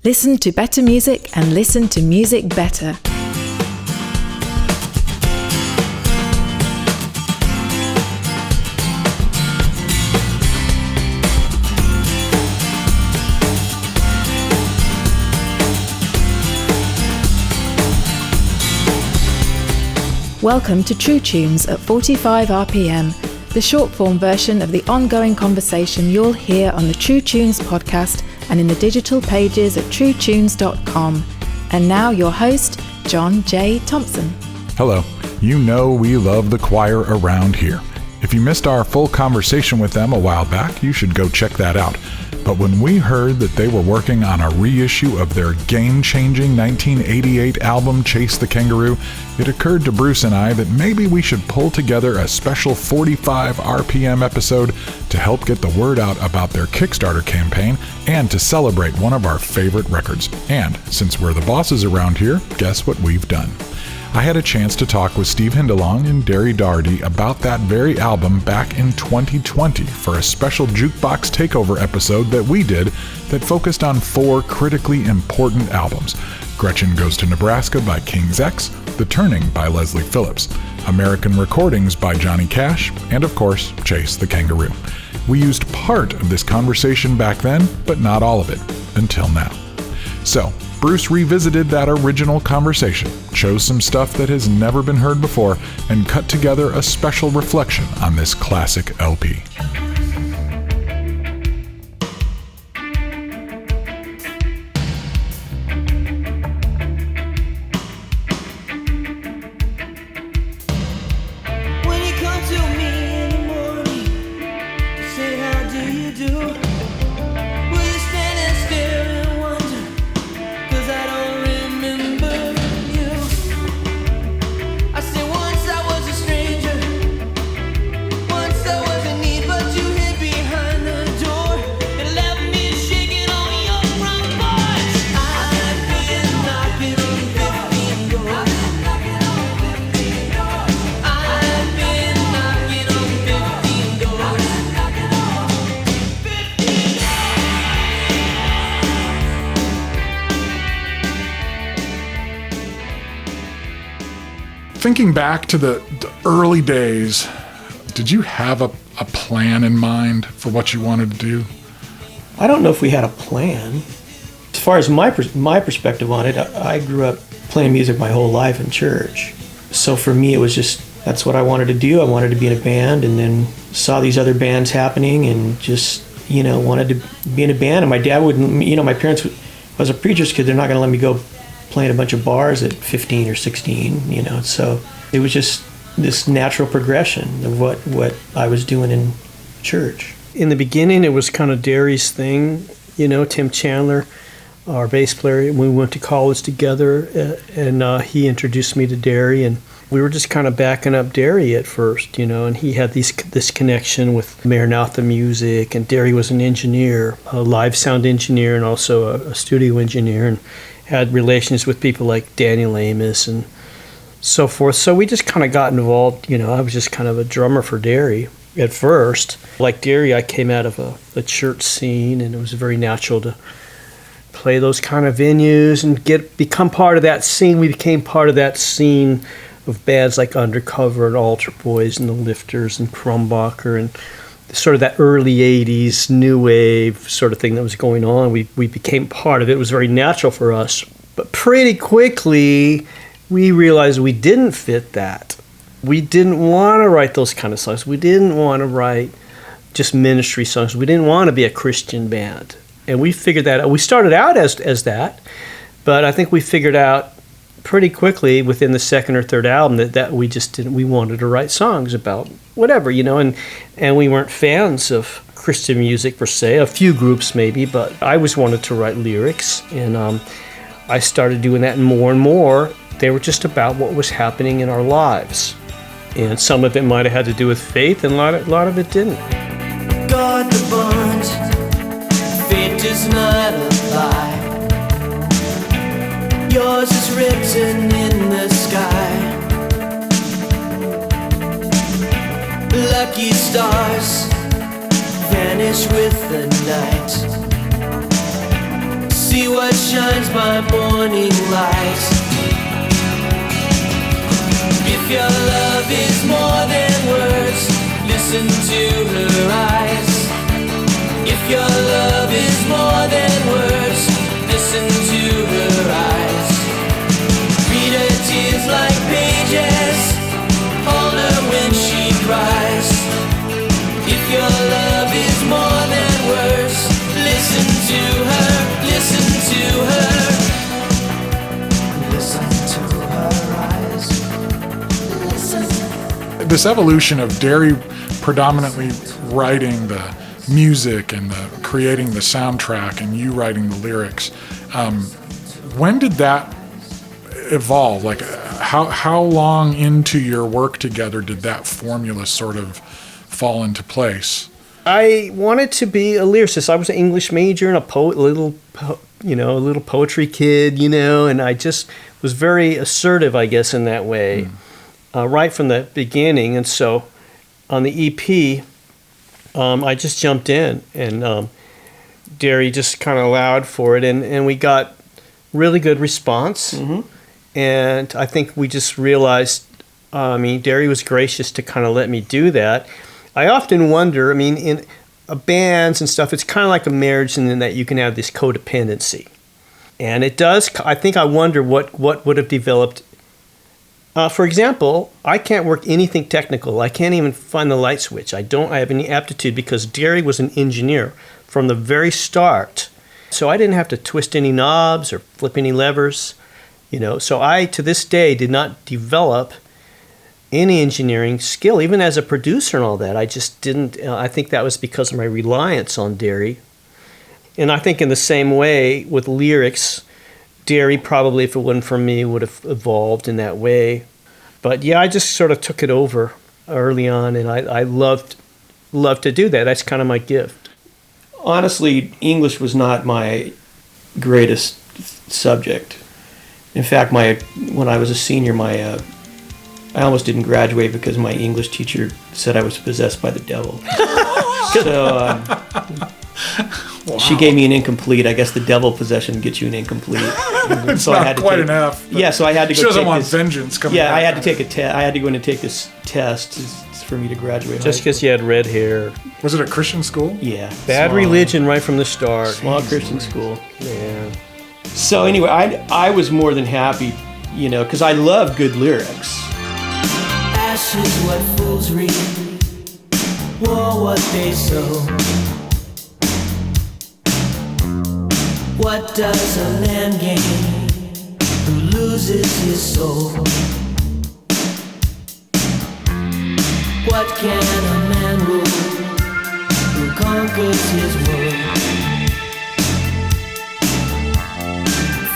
Listen to better music and listen to music better. Welcome to True Tunes at 45 RPM, the short-form version of the ongoing conversation you'll hear on the True Tunes podcast and in the digital pages at truetunes.com. And now your host, John J. Thompson. Hello. You know we love the choir around here. If you missed our full conversation with them a while back, you should go check that out. But when we heard that they were working on a reissue of their game-changing 1988 album, Chase the Kangaroo, it occurred to Bruce and I that maybe we should pull together a special 45 RPM episode to help get the word out about their Kickstarter campaign and to celebrate one of our favorite records. And since we're the bosses around here, guess what we've done? I had a chance to talk with Steve Hindalong and Derry Doherty about that very album back in 2020 for a special Jukebox Takeover episode that we did that focused on 4 critically important albums: Gretchen Goes to Nebraska by King's X, The Turning by Leslie Phillips, American Recordings by Johnny Cash, and of course, Chase the Kangaroo. We used part of this conversation back then, but not all of it, until now. So, Bruce revisited that original conversation, chose some stuff that has never been heard before, and cut together a special reflection on this classic LP. Thinking back to the early days, did you have a plan in mind for what you wanted to do? I don't know if we had a plan. As far as my perspective on it, I grew up playing music my whole life in church. So for me, it was just, that's what I wanted to do. I wanted to be in a band, and then saw these other bands happening and just, wanted to be in a band. And my dad wouldn't, my parents, I was a preacher's kid, they're not going to let me go playing a bunch of bars at 15 or 16, so it was just this natural progression of what I was doing in church. In the beginning, it was kind of Derry's thing, Tim Chandler, our bass player. We went to college together, and he introduced me to Derry, and we were just kind of backing up Derry at first, and he had this connection with Maranatha Music, and Derry was an engineer, a live sound engineer, and also a studio engineer, and had relations with people like Daniel Amos and so forth. So we just kind of got involved. I was just kind of a drummer for Derry at first. Like Derry, I came out of a church scene, and it was very natural to play those kind of venues and become part of that scene. We became part of that scene of bands like Undercover and Altar Boys and the Lifters and Crumbacher and sort of that early 80s new wave sort of thing that was going on. We became part of it. It was very natural for us. But pretty quickly, we realized we didn't fit that. We didn't want to write those kind of songs. We didn't want to write just ministry songs. We didn't want to be a Christian band. And we figured that out. We started out as that, but I think we figured out pretty quickly within the second or third album that we just didn't. We wanted to write songs about whatever, and we weren't fans of Christian music per se. A few groups maybe, but I always wanted to write lyrics, and I started doing that more and more. They were just about what was happening in our lives, and some of it might have had to do with faith, and a lot of it didn't. God the bond, fate does not apply. Yours is written in the sky. Lucky stars vanish with the night. see what shines by morning light. If your love is more than words, listen to her eyes. If your love is more than words, listen to her eyes. Read her tears like pages, hold her when she cries. If your love is more than words, listen to her, listen to her. Listen to her eyes. Listen. This evolution of Derry predominantly writing the music and creating the soundtrack and you writing the lyrics, when did that evolve? Like, how long into your work together did that formula sort of fall into place? I wanted to be a lyricist. I was an English major and a little poetry kid, and I just was very assertive, I guess, in that way, right from the beginning. And so on the EP, I just jumped in, and Derry just kind of allowed for it, and we got really good response. Mm-hmm. And I think we just realized, Derry was gracious to kind of let me do that. I often wonder, in bands and stuff, it's kind of like a marriage in that you can have this codependency. And it does, I think I wonder what would have developed. For example, I can't work anything technical. I can't even find the light switch. I have any aptitude because Derry was an engineer from the very start. So I didn't have to twist any knobs or flip any levers. So I, to this day, did not develop any engineering skill, even as a producer and all that. I just didn't. I think that was because of my reliance on Derry. And I think in the same way with lyrics, Derry probably, if it wasn't for me, would have evolved in that way. But yeah, I just sort of took it over early on, and I loved to do that. That's kind of my gift. Honestly, English was not my greatest subject. In fact, when I was a senior, I almost didn't graduate because my English teacher said I was possessed by the devil. So wow. She gave me an incomplete. I guess the devil possession gets you an incomplete. It's so not I had to quite enough. Yeah, so I had to go. She doesn't want vengeance coming. Yeah, back. I had to take a test. I had to go in and take this test for me to graduate. Just because you had red hair. Was it a Christian school? Yeah. Bad religion right from the start. Small Christian school. Yeah. So anyway, I was more than happy, because I love good lyrics. Ashes what fools reap, war what they sow. What does a man gain who loses his soul? What can a man rule who conquers his world?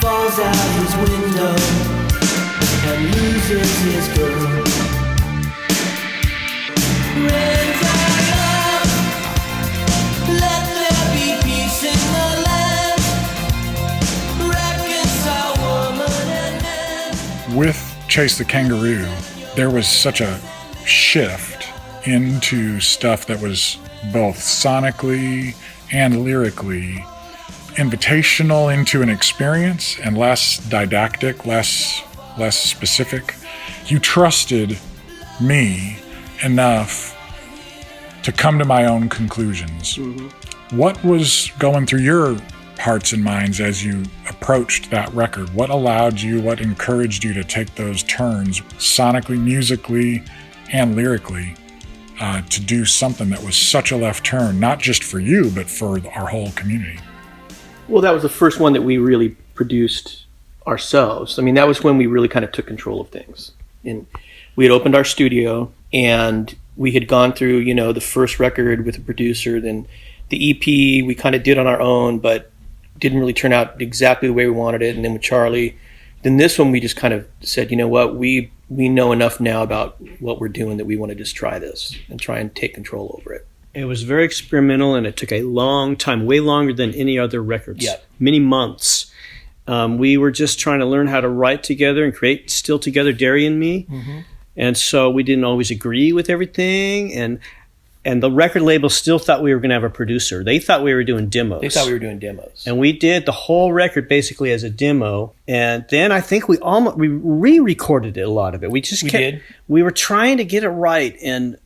Falls out his window and loses his girl. Rains of love, let there be peace in the land. Reconcile woman and man. With Chase the Kangaroo, there was such a shift into stuff that was both sonically and lyrically invitational into an experience and less didactic, less specific. You trusted me enough to come to my own conclusions. Mm-hmm. What was going through your hearts and minds as you approached that record? What allowed you, what encouraged you to take those turns sonically, musically, and lyrically to do something that was such a left turn, not just for you, but for our whole community? Well, that was the first one that we really produced ourselves. That was when we really kind of took control of things. And we had opened our studio, and we had gone through, the first record with a producer. Then the EP we kind of did on our own, but didn't really turn out exactly the way we wanted it. And then with Charlie, then this one we just kind of said, you know what, we know enough now about what we're doing that we want to just try this and try and take control over it. It was very experimental, and it took a long time, way longer than any other records. Yeah. Many months. We were just trying to learn how to write together and create still together, Derry and me. Mm-hmm. And so we didn't always agree with everything. And And the record label still thought we were going to have a producer. They thought we were doing demos. They thought we were doing demos. And we did the whole record basically as a demo. And then I think we re-recorded it, a lot of it. We were trying to get it right. And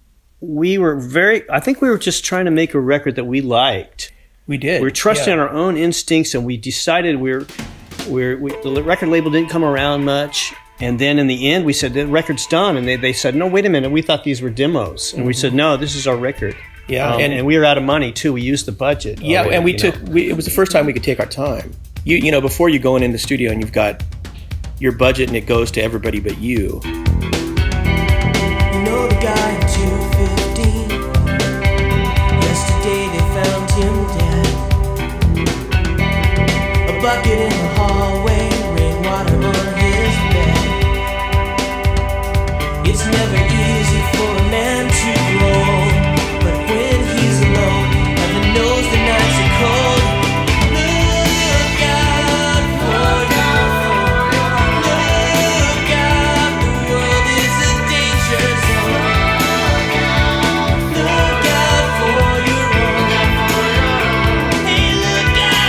I think we were just trying to make a record that we liked. We did. We were trusting our own instincts, and we decided the record label didn't come around much. And then in the end, we said, the record's done. And they said, no, wait a minute. We thought these were demos. And we said, no, this is our record. Yeah. And we were out of money, too. We used the budget. Yeah, and it was the first time we could take our time. You know, before you go in the studio and you've got your budget and it goes to everybody but you. You know the guy at 215. Yesterday they found him dead. A bucket in the hallway, rainwater on his bed. It's never easy for a man to grow, but when he's alone, heaven knows the nights are cold. Look out for your look out, the world is a danger zone. Look out for your own. Hey, look out.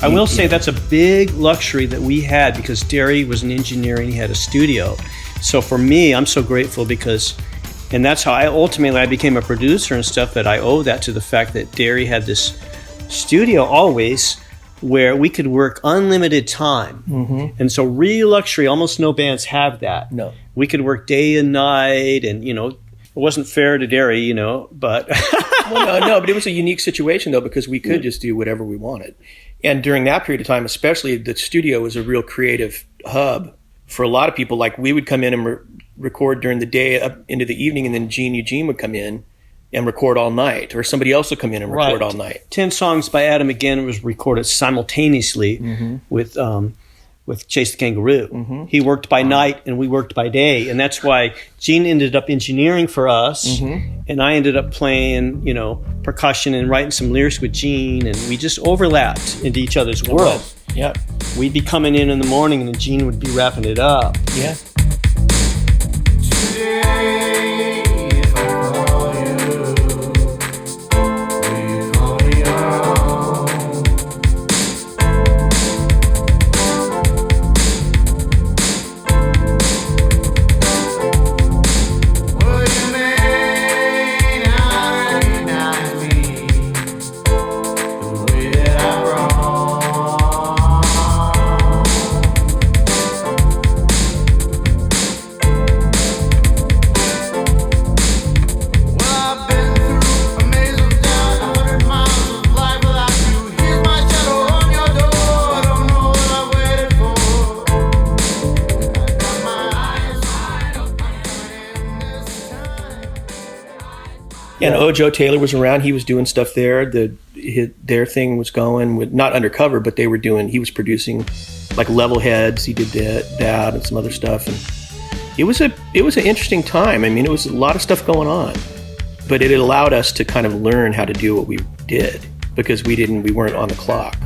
I will say that's a big luxury that we had, because Derry was an engineer and he had a studio. So for me, I'm so grateful and that's how I became a producer and stuff, but I owe that to the fact that Derry had this studio always where we could work unlimited time. Mm-hmm. And so real luxury, almost no bands have that. No. We could work day and night, and, it wasn't fair to Derry, but... Well, no, but it was a unique situation, though, because we could just do whatever we wanted. And during that period of time, especially, the studio was a real creative hub for a lot of people. Like, we would come in and record during the day up into the evening, and then Gene Eugene would come in and record all night, or somebody else would come in and record all night. 10 Songs by Adam again was recorded simultaneously with Chase the Kangaroo. Mm-hmm. He worked by night and we worked by day, and that's why Gene ended up engineering for us, and I ended up playing, percussion and writing some lyrics with Gene, and we just overlapped into each other's world. Yeah, we'd be coming in the morning, and then Gene would be wrapping it up. Yeah. And Joe Taylor was around. He was doing stuff there. Their thing was going with, not undercover, but he was producing like Level Heads. He did that and some other stuff. And it was an interesting time. I mean, it was a lot of stuff going on, but it allowed us to kind of learn how to do what we did, because we weren't on the clock.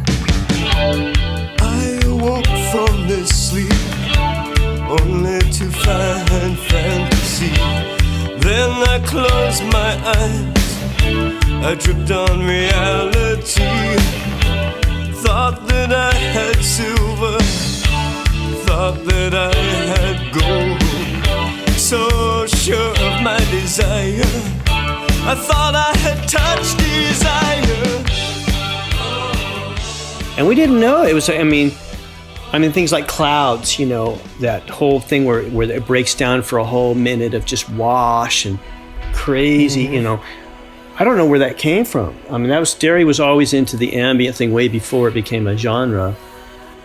I awoke from this sleep only to find fantasy. Then I closed my eyes, I tripped on reality. Thought that I had silver, thought that I had gold. So sure of my desire, I thought I had touched desire. And we didn't know it was, I mean things like Clouds, that whole thing where it breaks down for a whole minute of just wash and crazy, I don't know where that came from. I mean, Derry was always into the ambient thing way before it became a genre.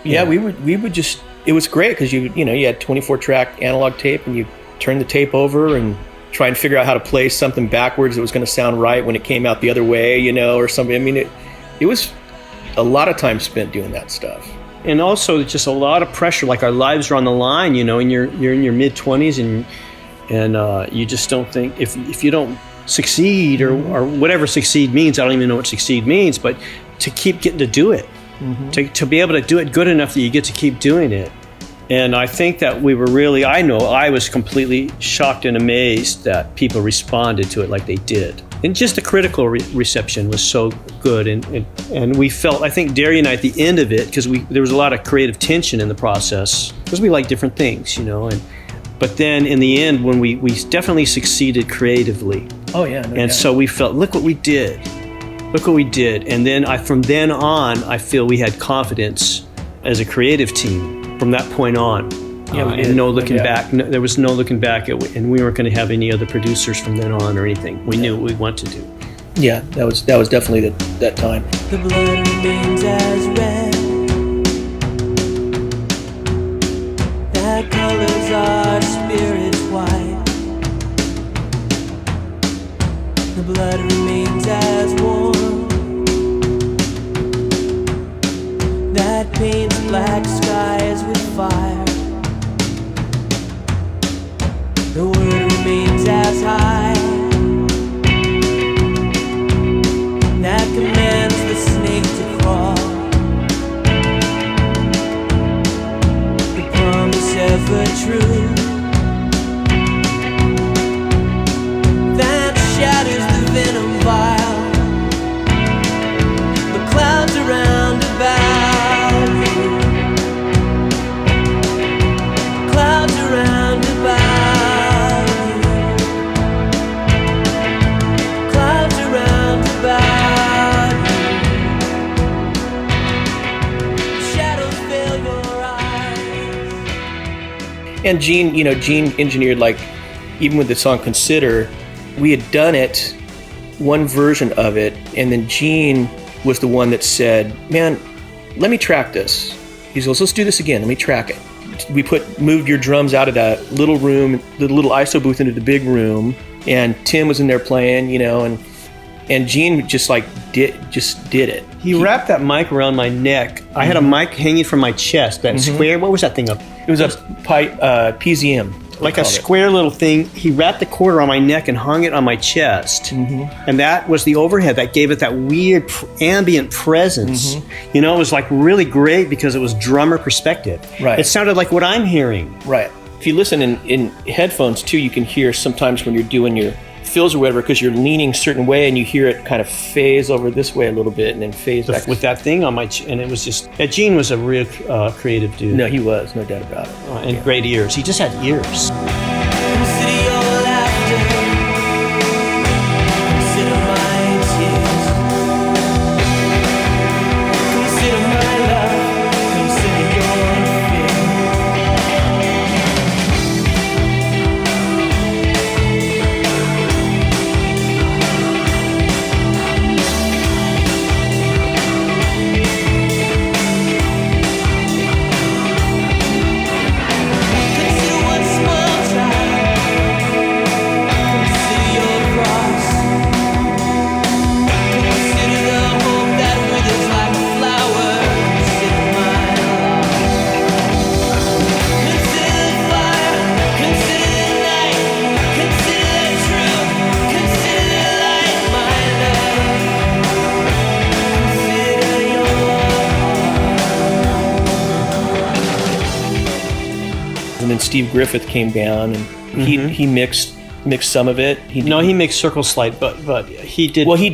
Yeah, we would just, it was great because you had 24-track analog tape, and you turn the tape over and try and figure out how to play something backwards that was going to sound right when it came out the other way, or something. I mean, it was a lot of time spent doing that stuff. And also just a lot of pressure, like our lives are on the line, and you're in your mid-20s, and you just don't think, if you don't succeed or whatever succeed means, I don't even know what succeed means, but to keep getting to do it, to be able to do it good enough that you get to keep doing it. And I think that we were really, I was completely shocked and amazed that people responded to it like they did. And just the critical reception was so good. And we felt, I think Derry and I at the end of it, because there was a lot of creative tension in the process, because we like different things, but then in the end, when we definitely succeeded creatively. Oh, yeah. No doubt. So we felt, look what we did. Look what we did. And then from then on, I feel we had confidence as a creative team from that point on. Yeah, and no looking back. No, there was no looking back, and we weren't going to have any other producers from then on or anything. We knew what we wanted to do. Yeah, that was definitely that time. The blood remains as red. That colors our spirits white. The blood remains as warm. That paints black skies with fire. The word remains as high. That commands the snake to crawl. The promise ever true. That shatters the venom vial. The clouds around about you. Clouds around about you. Clouds around about you. Shadows fill your eyes. And Gene engineered, like, even with the song Consider, we had done it, one version of it, and then Gene was the one that said, man, let me track this. He goes, let's do this again, let me track it. We moved your drums out of that little room, the little ISO booth, into the big room, and Tim was in there playing, and Gene just did it. He wrapped that mic around my neck. I had a mic hanging from my chest, that square, what was that thing up? It was a PZM. Like a square little thing. He wrapped the cord around my neck and hung it on my chest. And that was the overhead that gave it that weird ambient presence. It was like really great because it was drummer perspective. Right. It sounded like what I'm hearing. Right. If you listen in headphones too, you can hear sometimes when you're doing your fills or whatever, because you're leaning a certain way and you hear it kind of phase over this way a little bit and then phase back. With that thing on my and it was just, Gene was a real creative dude. No, he was, no doubt about it. And great ears. He just had ears. Consider your laughter. Consider my tears. Consider my love. Consider your fear. Consider one small child. Consider your cross. Consider the hope that withers like a flower. Consider my loss. Consider the fire. Consider the night. Consider the truth. Consider the light, my love. Consider your And then Steve Griffith came down and he mixed some of it. He mixed Circle Slide, but he did. Well, he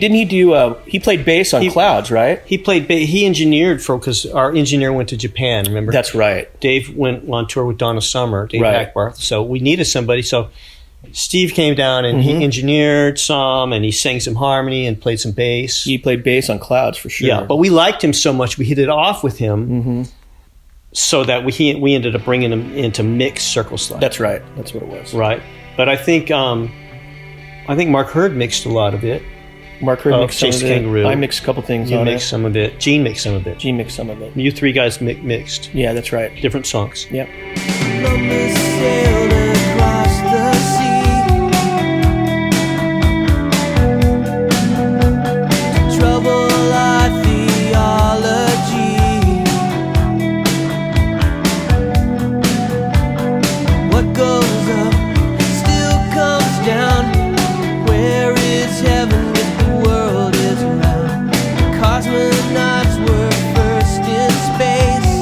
played bass on Clouds, right? He played bass. He engineered because our engineer went to Japan, remember? That's right. Dave went on tour with Donna Summer, Dave Right. Hackbarth. So we needed somebody. So Steve came down and he engineered some, and he sang some harmony and played some bass. He played bass on Clouds for sure. Yeah, but we liked him so much, we hit it off with him, so that we ended up bringing him in to mix Circle Slide. That's right. That's what it was. Right. But I think Mark Hurd mixed a lot of it. Mark Hurd mixed some Chase of Kangaroo. it. I mixed a couple things You on mixed it. some of it. Gene mixed some of it. Gene mixed some of it. You three guys mixed Yeah, that's right. different songs. Yep. Columbus sailed across the sea. Trouble our theology. What goes up still comes down. Where is heaven if the world is round? Cosmonauts were first in space.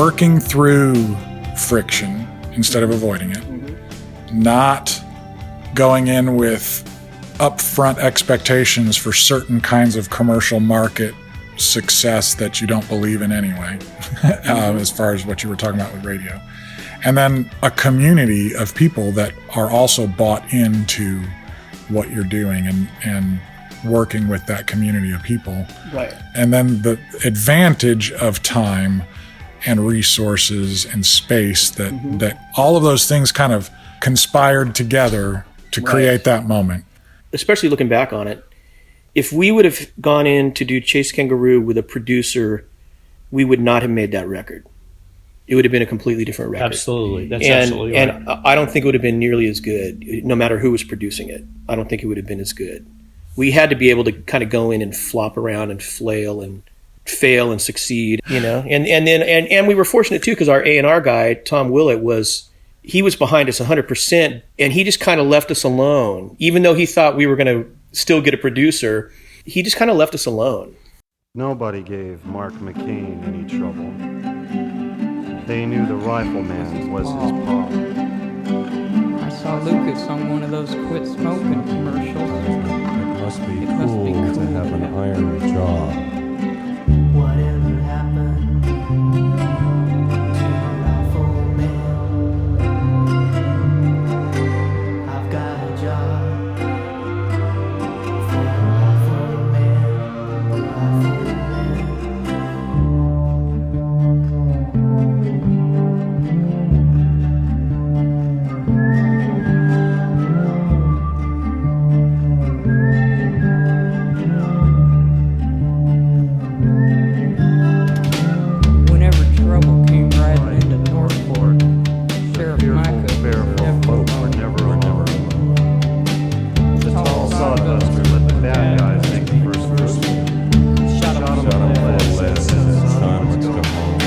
working through friction instead of avoiding it, not going in with upfront expectations for certain kinds of commercial market success that you don't believe in anyway, as far as what you were talking about with radio. And then a community of people that are also bought into what you're doing and working with that community of people. Right. And then the advantage of time and resources and space that all of those things kind of conspired together to create that moment. Especially looking back on it, if we would have gone in to do Chase Kangaroo with a producer, we would not have made that record. It would have been a completely different record. Absolutely. That's absolutely right. And I don't think it would have been nearly as good, no matter who was producing it. I don't think it would have been as good. We had to be able to kind of go in and flop around and flail and fail and succeed, you know. And we were fortunate too, because our A&R guy, Tom Willett, was behind us 100%, and he just kind of left us alone. Even though he thought we were going to still get a producer, he just kind of left us alone. Nobody gave Mark McCain any trouble. They knew the rifleman was his paw. I saw Lucas on one of those quit smoking commercials. It must be cool to have an iron jaw. Whatever happened to the rifleman? I've got a job for the rifleman. Whenever trouble came riding into Northport, Sheriff Micah Fearful folk were never alone. The tall sawduster let the bad guys make the first move. Shot him full of lead, said it's time to go home.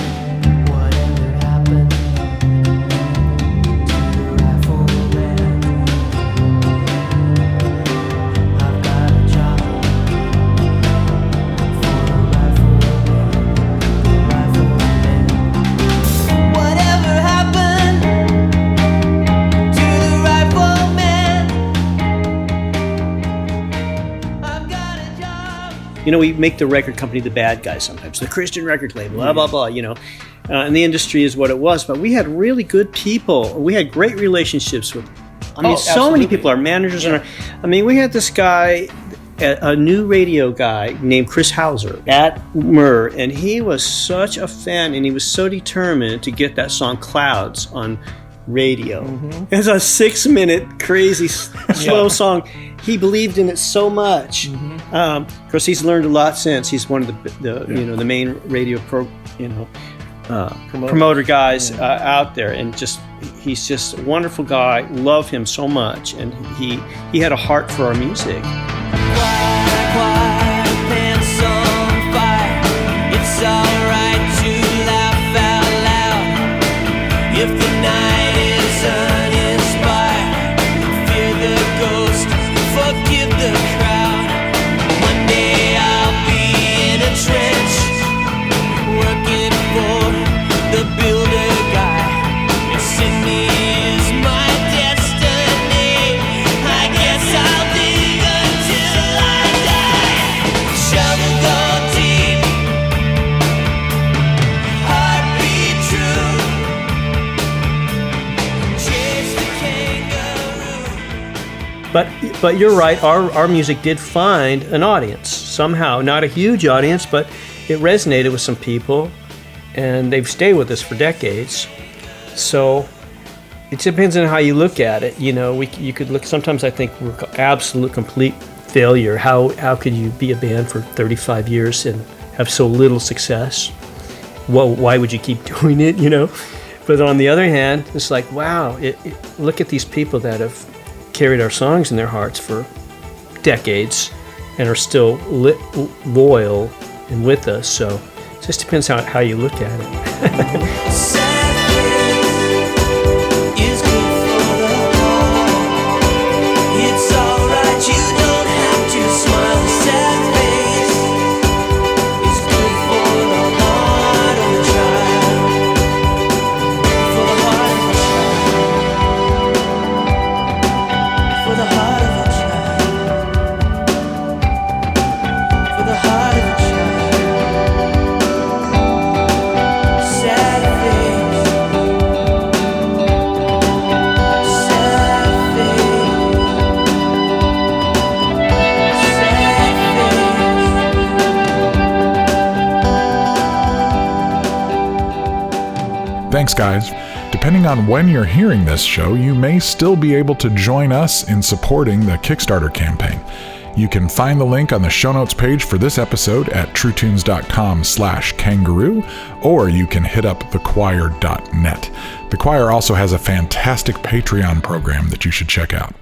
Whatever happened to the rifleman? I've got a job for the rifleman. Whatever happened to the rifleman? I've got a job. You know, we make the record company the bad guy sometimes, the Christian record label, blah, blah, blah, you know. And the industry is what it was. But we had really good people. We had great relationships with, so many absolutely. people, our managers. And we had this guy, a new radio guy named Chris Hauser at Murr. And he was such a fan, and he was so determined to get that song Clouds on radio. It's a 6-minute crazy slow song. He believed in it so much. Of course, he's learned a lot since. He's one of the main radio promoter guys out there, and he's just a wonderful guy. Love him so much, and he had a heart for our music. Quiet, quiet, pants on fire. It's alright to laugh out loud. If the night is uninspired, fear the ghost, forgive the crowd. One day I'll be in a trench, working for the builder guy. And Sydney is my destiny. I guess I'll dig until I die. Shovel go deep, heart beat true. Chase the kangaroo. But you're right. Our music did find an audience somehow. Not a huge audience, but it resonated with some people, and they've stayed with us for decades. So it depends on how you look at it. You know, you could look. Sometimes I think we're absolute complete failure. How could you be a band for 35 years and have so little success? Well, why would you keep doing it? You know. But on the other hand, it's like, wow, look at these people that have carried our songs in their hearts for decades and are still loyal and with us. So it just depends how you look at it. Is good for the heart. It's alright, you don't have to smile. A sad face is good for the heart of a child. Thanks, guys. Depending on when you're hearing this show, you may still be able to join us in supporting the Kickstarter campaign. You can find the link on the show notes page for this episode at truetunes.com/kangaroo, or you can hit up thechoir.net. The Choir also has a fantastic Patreon program that you should check out.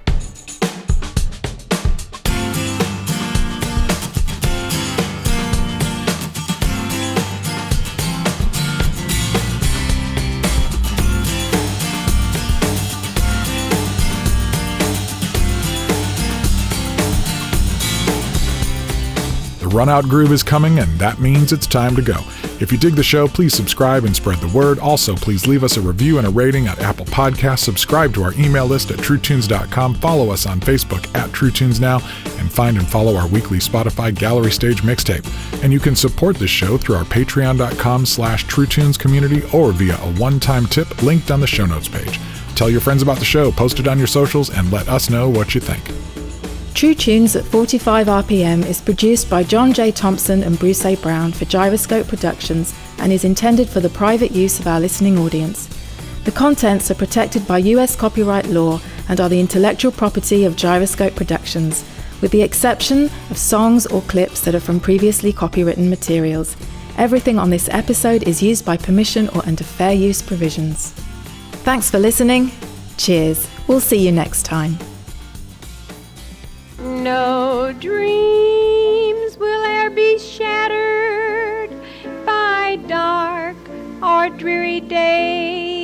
The Runout Groove is coming, and that means it's time to go. If you dig the show, please subscribe and spread the word. Also, please leave us a review and a rating at Apple Podcasts. Subscribe to our email list at truetunes.com. Follow us on Facebook at TrueTunesNow, and find and follow our weekly Spotify Gallery Stage mixtape. And you can support this show through our patreon.com/TrueTunes community or via a one-time tip linked on the show notes page. Tell your friends about the show, post it on your socials, and let us know what you think. True Tunes at 45 RPM is produced by John J. Thompson and Bruce A. Brown for Gyroscope Productions and is intended for the private use of our listening audience. The contents are protected by US copyright law and are the intellectual property of Gyroscope Productions, with the exception of songs or clips that are from previously copywritten materials. Everything on this episode is used by permission or under fair use provisions. Thanks for listening. Cheers. We'll see you next time. No dreams will e'er be shattered by dark or dreary days.